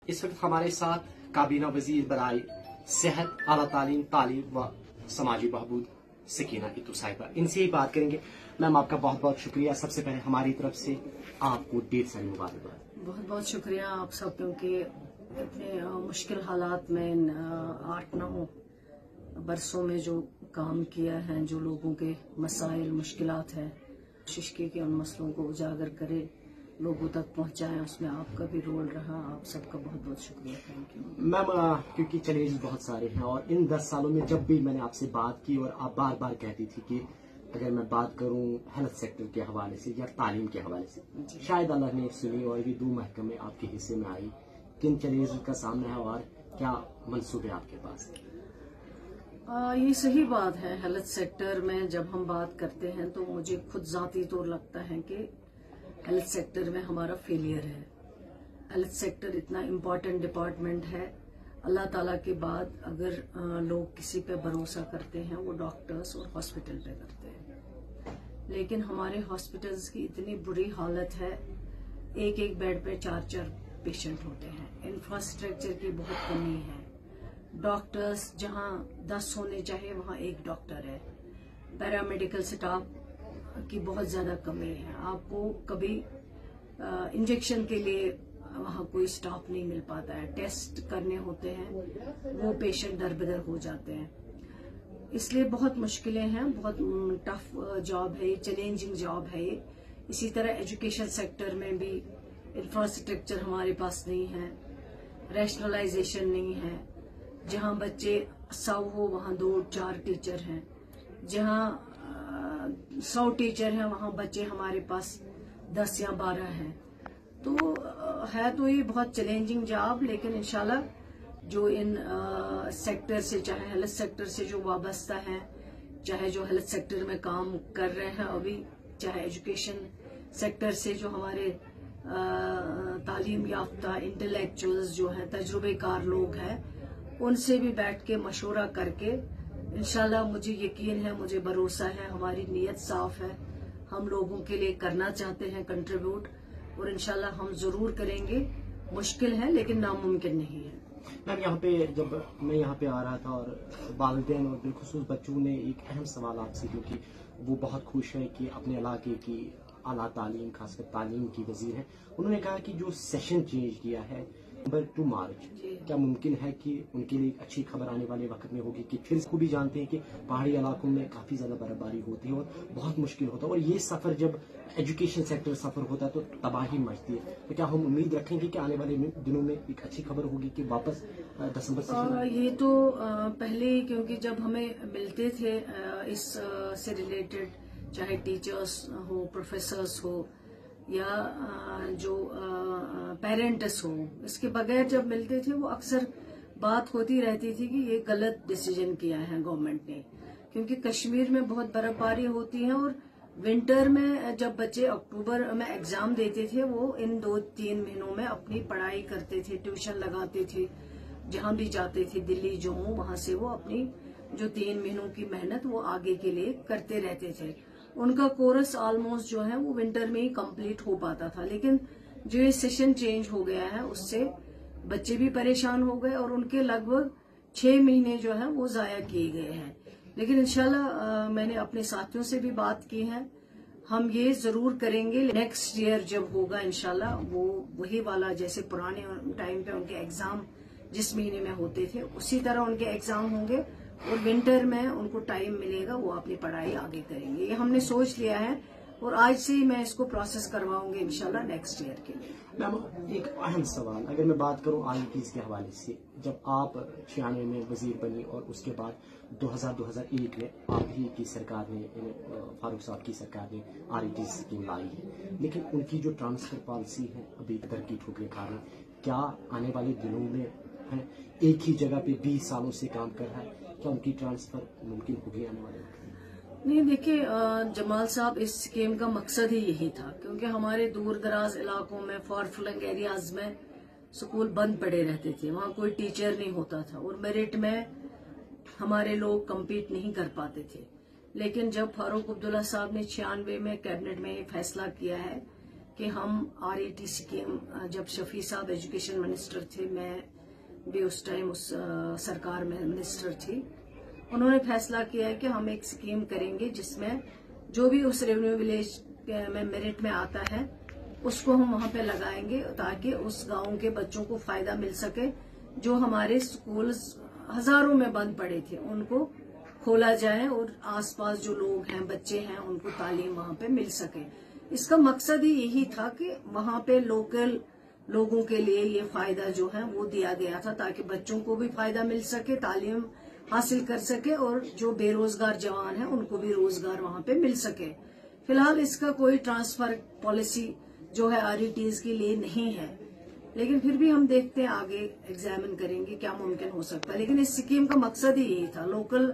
इस वक्त हमारे साथ काबीना वजीर बराए सेहत, आला तालीम, तालीम व समाजी बहबूद सकीना इत्तू साहिबा, इनसे ही बात करेंगे। मैम, आपका बहुत बहुत शुक्रिया। सबसे पहले हमारी तरफ से आपको ढेर सारी मुबारकबाद। बहुत बहुत शुक्रिया आप सब, क्योंकि इतने मुश्किल हालात में इन 8-9 बरसों में जो काम किया है, जो लोगों के मसाइल मुश्किलात हैं, कोशिश की कि उन मसलों को उजागर करे, लोगों तक पहुंचाएं, उसमें आपका भी रोल रहा। आप सबका बहुत बहुत शुक्रिया, थैंक यू मैम। क्योंकि चैलेंज बहुत सारे हैं और इन 10 सालों में जब भी मैंने आपसे बात की और आप बार बार कहती थी कि अगर मैं बात करूं हेल्थ सेक्टर के हवाले से या तालीम के हवाले से, शायद अल्लाह ने सुनी और ये 2 महकमे आपके हिस्से में आई। किन चैलेंज का सामना है और क्या मंसूबे आपके पास? ये सही बात है। हेल्थ सेक्टर में जब हम बात करते हैं तो मुझे खुद जाती तौर लगता है कि हेल्थ सेक्टर में हमारा फेलियर है। हेल्थ सेक्टर इतना इम्पोर्टेंट डिपार्टमेंट है। अल्लाह ताला के बाद अगर लोग किसी पे भरोसा करते हैं वो डॉक्टर्स और हॉस्पिटल पे करते हैं, लेकिन हमारे हॉस्पिटल्स की इतनी बुरी हालत है, एक एक बेड पे 4-4 पेशेंट होते हैं। इंफ्रास्ट्रक्चर की बहुत कमी है। डॉक्टर्स जहां 10 होने चाहिए वहां 1 डॉक्टर है। पैरामेडिकल स्टाफ की बहुत ज्यादा कमी है। आपको कभी इंजेक्शन के लिए वहां कोई स्टाफ नहीं मिल पाता है। टेस्ट करने होते हैं, वो पेशेंट दरबदर हो जाते हैं। इसलिए बहुत मुश्किलें हैं। बहुत टफ जॉब है, चैलेंजिंग जॉब है ये। इसी तरह एजुकेशन सेक्टर में भी इंफ्रास्ट्रक्चर हमारे पास नहीं है, रैशनलाइजेशन नहीं है। जहां बच्चे 100 हो वहां 2-4 टीचर हैं, जहां 100 टीचर हैं वहां बच्चे हमारे पास 10 या 12 हैं। तो है तो ये बहुत चैलेंजिंग जॉब, लेकिन इंशाल्लाह जो इन सेक्टर से, चाहे हेल्थ सेक्टर से जो वाबस्ता हैं, चाहे जो हेल्थ सेक्टर में काम कर रहे हैं अभी, चाहे एजुकेशन सेक्टर से जो हमारे तालीम याफ्ता इंटेलेक्चुअल्स जो हैं, तजुर्बेकार लोग हैं, उनसे भी बैठ के मशवरा करके इंशाल्लाह मुझे यकीन है, मुझे भरोसा है, हमारी नीयत साफ है, हम लोगों के लिए करना चाहते हैं कंट्रीब्यूट, और इंशाल्लाह हम जरूर करेंगे। मुश्किल है लेकिन नामुमकिन नहीं है। मैम, यहाँ पे जब मैं यहाँ पे आ रहा था और वालिदैन और बिलखुसूस बच्चों ने एक अहम सवाल आपसे, क्योंकि वो बहुत खुश है कि अपने इलाके की आला तालीम, खासकर तालीम की वजीर है, उन्होंने कहा कि जो सेशन चेंज किया है नंबर 2 मार्च, क्या मुमकिन है कि उनके लिए एक अच्छी खबर आने वाले वक्त में होगी? कि फिर को भी जानते हैं कि पहाड़ी इलाकों में काफी ज्यादा बर्फबारी होती है और बहुत मुश्किल होता है, और ये सफर जब एजुकेशन सेक्टर सफर होता है तो तबाही मचती है। तो क्या हम उम्मीद रखेंगे कि आने वाले दिनों में एक अच्छी खबर होगी कि वापस दिसंबर से? ये तो पहले ही, क्योंकि जब हमें मिलते थे इस से रिलेटेड, चाहे टीचर्स हो, प्रोफेसर्स हो या जो पेरेंट्स हो, इसके बगैर जब मिलते थे वो अक्सर बात होती रहती थी कि ये गलत डिसीजन किया है गवर्नमेंट ने, क्योंकि कश्मीर में बहुत बर्फबारी होती है और विंटर में जब बच्चे अक्टूबर में एग्जाम देते थे वो इन 2-3 महीनों में अपनी पढ़ाई करते थे, ट्यूशन लगाते थे, जहां भी जाते थे, दिल्ली जम्मू, वहां से वो अपनी जो 3 महीनों की मेहनत वो आगे के लिए करते रहते थे। उनका कोर्स ऑलमोस्ट जो है वो विंटर में ही कंप्लीट हो पाता था, लेकिन जो ये सेशन चेंज हो गया है उससे बच्चे भी परेशान हो गए और उनके लगभग 6 महीने जो है वो जाया किए गए हैं। लेकिन इंशाल्लाह मैंने अपने साथियों से भी बात की है, हम ये जरूर करेंगे नेक्स्ट ईयर जब होगा इंशाल्लाह वो वही वाला, जैसे पुराने टाइम पे उनके एग्जाम जिस महीने में होते थे उसी तरह उनके एग्जाम होंगे और विंटर में उनको टाइम मिलेगा, वो अपनी पढ़ाई आगे करेंगे। ये हमने सोच लिया है और आज से ही मैं इसको प्रोसेस करवाऊंगी इंशाल्लाह नेक्स्ट ईयर के लिए। मैम, एक अहम सवाल, अगर मैं बात करूं IELTS के हवाले से, जब आप 96 में वजीर बनी और उसके बाद 2000-2001 में आप ही की सरकार ने, फारूक साहब की सरकार ने IELTS स्कीम लाई है, लेकिन उनकी जो ट्रांसफर पॉलिसी है अभी तरक्की ठोकने के कारण, क्या आने वाले दिनों में है एक ही जगह पे 20 सालों से काम कर रहा है, क्या उनकी ट्रांसफर मुमकिन होगी आने वाले वक्त? नहीं, देखिए जमाल साहब, इस स्कीम का मकसद ही यही था, क्योंकि हमारे दूर दराज इलाकों में, फार फ्लंग एरियाज में स्कूल बंद पड़े रहते थे, वहां कोई टीचर नहीं होता था और मेरिट में हमारे लोग कम्पीट नहीं कर पाते थे। लेकिन जब फारूक अब्दुल्ला साहब ने 96 में कैबिनेट में ये फैसला किया है کہ ہم RET اسکیم، جب شفیع صاحب ایجوکیشن منسٹر تھے، میں بھی اس ٹائم اس سرکار میں منسٹر تھی، انہوں نے فیصلہ کیا ہے کہ ہم ایک اسکیم کریں گے جس میں جو بھی اس ریونیو ولیج میں میرٹ میں آتا ہے اس کو ہم وہاں پہ لگائیں گے تاکہ اس گاؤں کے بچوں کو فائدہ مل سکے. جو ہمارے سکولز ہزاروں میں بند پڑے تھے ان کو کھولا جائے اور آس پاس جو لوگ ہیں، بچے ہیں، ان کو تعلیم وہاں پہ مل سکے. اس کا مقصد ہی یہی تھا کہ وہاں پہ لوکل لوگوں کے لیے یہ فائدہ جو ہے وہ دیا گیا تھا تاکہ بچوں کو بھی فائدہ مل سکے، تعلیم حاصل کر سکے، اور جو بے روزگار جوان ہیں ان کو بھی روزگار وہاں پہ مل سکے. فی الحال اس کا کوئی ٹرانسفر پالیسی جو ہے RETs کے لیے نہیں ہے، لیکن پھر بھی ہم دیکھتے ہیں، آگے ایگزامن کریں گے کیا ممکن ہو سکتا ہے. لیکن اس اسکیم کا مقصد ہی یہی تھا، لوکل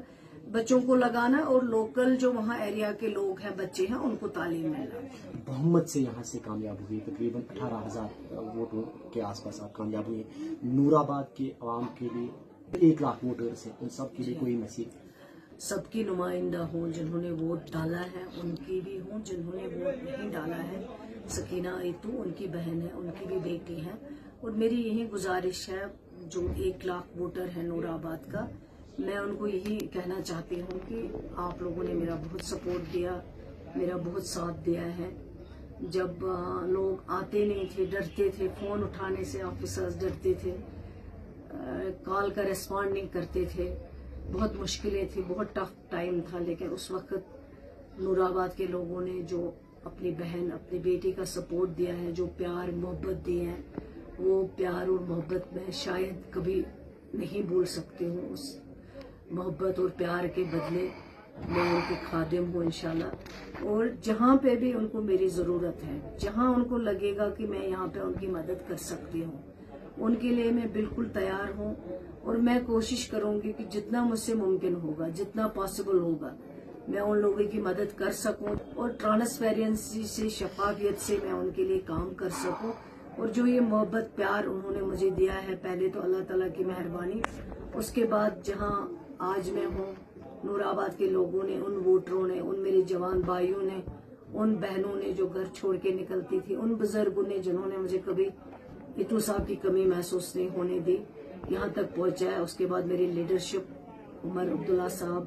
بچوں کو لگانا اور لوکل جو وہاں ایریا کے لوگ ہیں، بچے ہیں، ان کو تعلیم ملنا. محمد سے یہاں سے کامیاب ہوئی، تقریباً 18,000 ووٹوں کے آس پاس آپ کامیاب ہوئے. نور آباد کے عوام کے لیے 1 لاکھ ووٹرز ہیں، ان سب کے لیے کوئی میسیج؟ سب کی نمائندہ ہوں، جنہوں نے ووٹ ڈالا ہے ان کی بھی ہوں، جنہوں نے ووٹ نہیں ڈالا ہے. سکینہ ایتو ان کی بہن ہے، ان کی بھی بیٹی ہے، اور میری یہی گزارش ہے جو 1 لاکھ ووٹر ہے نور آباد کا، میں ان کو یہی کہنا چاہتی ہوں کہ آپ لوگوں نے میرا بہت سپورٹ دیا، میرا بہت ساتھ دیا ہے. جب لوگ آتے نہیں تھے، ڈرتے تھے، فون اٹھانے سے آفیسرز ڈرتے تھے، کال کا ریسپونڈ نہیں کرتے تھے، بہت مشکلیں تھی، بہت ٹف ٹائم تھا، لیکن اس وقت نور آباد کے لوگوں نے جو اپنی بہن، اپنی بیٹی کا سپورٹ دیا ہے، جو پیار محبت دی ہے، وہ پیار اور محبت میں شاید کبھی نہیں بھول سکتی ہوں. اس محبت اور پیار کے بدلے میں ان کے خادم ہوں انشاءاللہ. اور جہاں پہ بھی ان کو میری ضرورت ہے، جہاں ان کو لگے گا کہ میں یہاں پہ ان کی مدد کر سکتی ہوں، ان کے لیے میں بالکل تیار ہوں. اور میں کوشش کروں گی کہ جتنا مجھ سے ممکن ہوگا، جتنا پاسبل ہوگا، میں ان لوگوں کی مدد کر سکوں اور ٹرانسپیرنسی سے، شفافیت سے میں ان کے لیے کام کر سکوں. اور جو یہ محبت پیار انہوں نے مجھے دیا ہے، پہلے تو اللہ تعالیٰ کی مہربانی، اس کے بعد جہاں آج میں ہوں، نور آباد کے لوگوں نے، ان ووٹروں نے، ان میرے جوان بھائیوں نے، ان بہنوں نے جو گھر چھوڑ کے نکلتی تھی، ان بزرگوں نے جنہوں نے مجھے کبھی ایتو صاحب کی کمی محسوس نہیں ہونے دی، یہاں تک پہنچایا. اس کے بعد میری لیڈرشپ، عمر عبداللہ صاحب،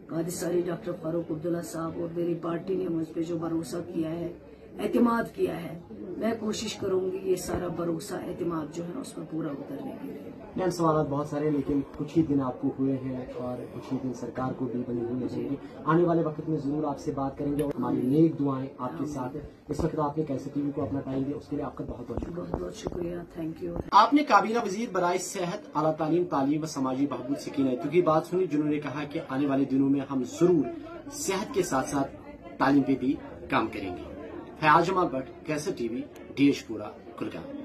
قادساری ڈاکٹر فاروق عبداللہ صاحب اور میری پارٹی نے مجھ پہ جو بھروسہ کیا ہے، اعتماد کیا ہے، میں کوشش کروں گی یہ سارا بھروسہ، اعتماد جو ہے اس میں پورا اترنے کے لیے. میم سوالات بہت سارے ہیں، لیکن کچھ ہی دن آپ کو ہوئے ہیں اور کچھ ہی دن سرکار کو بھی بنی ہوئی ہے. آنے والے وقت میں ضرور آپ سے بات کریں گے اور ہماری نیک دعائیں آپ کے ساتھ ہیں. اس وقت آپ نے کیسے TV کو اپنا ٹائم دیا، اس کے لیے آپ کا بہت بہت بہت بہت شکریہ. Thank you. آپ نے کابینہ وزیر برائے صحت، اعلیٰ تعلیم و سماجی بہبود سکینہ ایتو کی بات سنی، جنہوں نے کہا کہ آنے والے دنوں میں ہم ضرور صحت کے ساتھ ساتھ تعلیم پہ بھی کام کریں گے. فیاض جمال بٹ، کیسر TV، DH پورہ، کلگام.